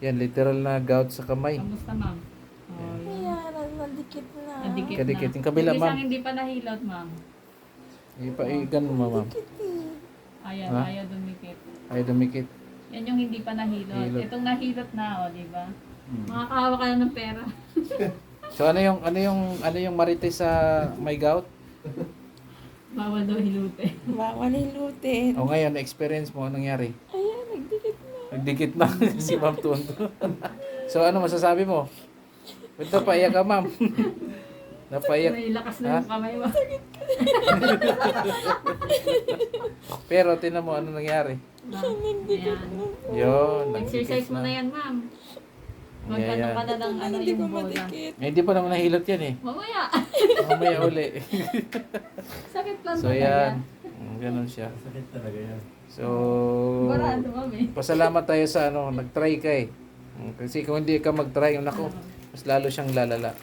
Yan, literal na gout sa kamay. Kamusta, ma'am? Oh, Ayan, nandikit na. Nadikit Kadikit. na. Yung kabila, Yung ma'am. isang hindi pa nahilot, ma'am. Ganun mo, ma'am. Dikit eh. Ayan, Ha? ayaw dumikit. Ay, dumikit. Yan yung hindi pa nahilot. Hilot. Itong nahilot na, o, di ba? Makakahawa ka na ng pera. So ano yung marites sa may gout? Bawal daw hilutin. Bawal hilutin. O ngayon, experience mo, anong nangyari? Ayan, nagdikit na. Nagdikit na si Ma'am Tonto. So ano masasabi mo? Ito, paiyak ka, ma'am. Napaiyak. May lakas na Ha? yung kamay mo. Pero tinan mo, ano nangyari? Ayan. Yun, Exercise nagdikit mo na yan, ma'am. Magkano Ayan. ka na ng ano Hindi ko yung bola. madikit. Eh, hindi pa naman nahilot yan eh. Mamaya. Mamaya uli. Sakit lang So yan, ganun siya. Sakit talaga yan. So, Barado, mami. pasalamat tayo sa nag-try ka eh. Kasi kung hindi ka mag-try, nako, mas lalo siyang lalala.